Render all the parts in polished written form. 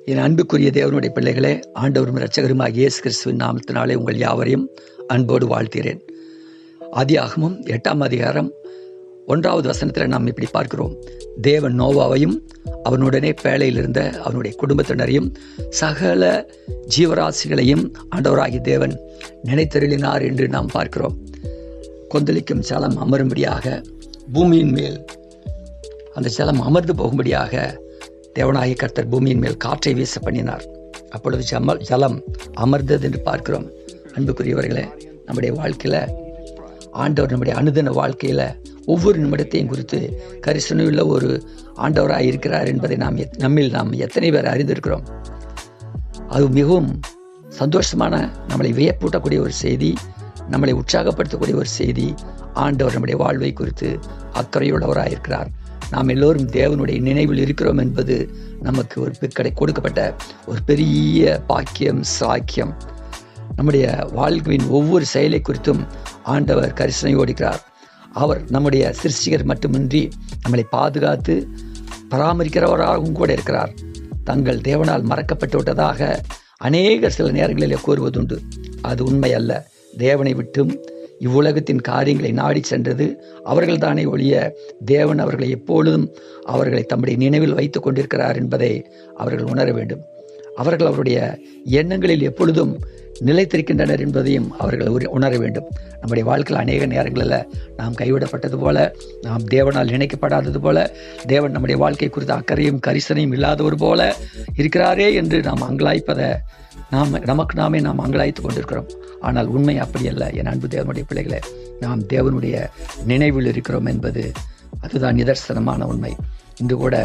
என் அன்புக்குரிய தேவனுடைய பிள்ளைகளே, ஆண்டவரும் இரட்சகருமாகிய இயேசு கிறிஸ்துவின் நாமத்தினாலே உங்கள் யாவரையும் அன்போடு வாழ்த்துகிறேன். ஆதியாகமம் 8ஆம் அதிகாரம் 1வது வசனத்தில் நாம் இப்படி பார்க்கிறோம். தேவன் நோவாவையும் அவனுடனே பேழையில் இருந்த அவனுடைய குடும்பத்தினரையும் சகல ஜீவராசிகளையும் ஆண்டவராகிய தேவன் நினைத்தருளினார் என்று நாம் பார்க்கிறோம். கொந்தளிக்கும் ஜலம் அமரும்படியாக, பூமியின் மேல் அந்த ஜலம் அமர்ந்து போகும்படியாக தேவனாகிய கர்த்தர் பூமியின் மேல் காற்றை வீச பண்ணினார். அப்பொழுது ஜலம் அமர்ந்தது என்று பார்க்கிறோம். அன்புக்குரியவர்களே, நம்முடைய வாழ்க்கையில் ஆண்டவர் நம்முடைய அனுதின வாழ்க்கையில் ஒவ்வொரு நிமிடத்தையும் குறித்து கரிசனையுள்ள ஒரு ஆண்டவராக இருக்கிறார் என்பதை நாம் எத்தனை பேர் அறிந்திருக்கிறோம். அது மிகவும் சந்தோஷமான, நம்மளை வியப்பூட்டக்கூடிய ஒரு செய்தி, நம்மளை உற்சாகப்படுத்தக்கூடிய ஒரு செய்தி. ஆண்டவர் நம்முடைய வாழ்வை குறித்து அக்கறையுள்ளவராக இருக்கிறார். நாம் எல்லோரும் தேவனுடைய நினைவில் இருக்கிறோம் என்பது நமக்கு ஒரு கொடுக்கப்பட்ட ஒரு பெரிய பாக்கியம், சாக்கியம். நம்முடைய வாழ்வின் ஒவ்வொரு செயலை குறித்தும் ஆண்டவர் கரிசனை ஓடுகிறார். அவர் நம்முடைய சிருஷ்டிகர் மட்டுமின்றி நம்மளை பாதுகாத்து பராமரிக்கிறவராகவும் கூட இருக்கிறார். தங்கள் தேவனால் மறக்கப்பட்டு விட்டதாக அநேகர் சில நேரங்களில் கூறுவதுண்டு. அது உண்மை அல்ல. தேவனை விட்டும் இவ்வுலகத்தின் காரியங்களை நாடி சென்றது அவர்கள் தானே ஒழிய, தேவன் அவர்களை எப்பொழுதும் அவர்களை தம்முடைய நினைவில் வைத்து கொண்டிருக்கிறார் என்பதை அவர்கள் உணர வேண்டும். அவர்கள் அவருடைய எண்ணங்களில் எப்பொழுதும் நிலைத்திருக்கின்றனர் என்பதையும் அவர்கள் உணர வேண்டும். நம்முடைய வாழ்க்கையில் அநேக நேரங்களில் நாம் கைவிடப்பட்டது போல, நாம் தேவனால் நினைக்கப்படாதது போல, தேவன் நம்முடைய வாழ்க்கை குறித்த அக்கறையும் கரிசனையும் இல்லாதவர் போல இருக்கிறாரே என்று நாம் அங்கலாய்ப்பதை நமக்கு நாமே அங்கலாய்த்து கொண்டிருக்கிறோம். ஆனால் உண்மை அப்படி அல்ல. என் அன்பு தேவனுடைய பிள்ளைகளே, நாம் தேவனுடைய நினைவில் இருக்கிறோம் என்பது அதுதான் நிதர்சனமான உண்மை. இன்று கூட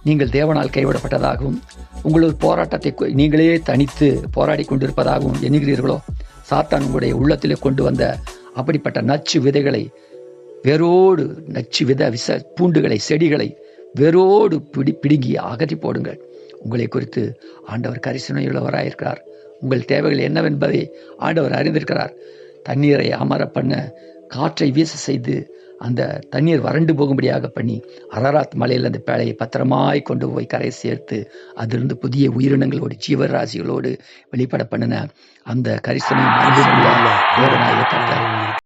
நீங்கள் தேவனால் கைவிடப்பட்டதாகவும் உங்களது போராட்டத்தை நீங்களே தனித்து போராடி கொண்டிருப்பதாகவும் எண்ணுகிறீர்களோ, சாத்தான் உங்களுடைய உள்ளத்திலே கொண்டு வந்த அப்படிப்பட்ட நச்சு விதைகளை வேரோடு, நச்சு பூண்டுகளை, செடிகளை வேரோடு பிடுங்கி அகற்றி போடுங்கள். உங்களை குறித்து ஆண்டவர் கரிசனையுள்ளவராயிருக்கிறார். உங்கள் தேவைகள் என்னவென்பதை ஆண்டவர் அறிந்திருக்கிறார். தண்ணீரை அமர பண்ண காற்றை வீச செய்து அந்த தண்ணீர் வறண்டு போகும்படியாக பண்ணி அரராத் மலையில் அந்த பேழையை பத்திரமாய் கொண்டு போய் கரை சேர்த்து அதிலிருந்து புதிய உயிரினங்களோடு ஜீவராசிகளோடு வெளிப்பட பண்ணின அந்த கரிசனை தேவனாகிய கர்த்தர்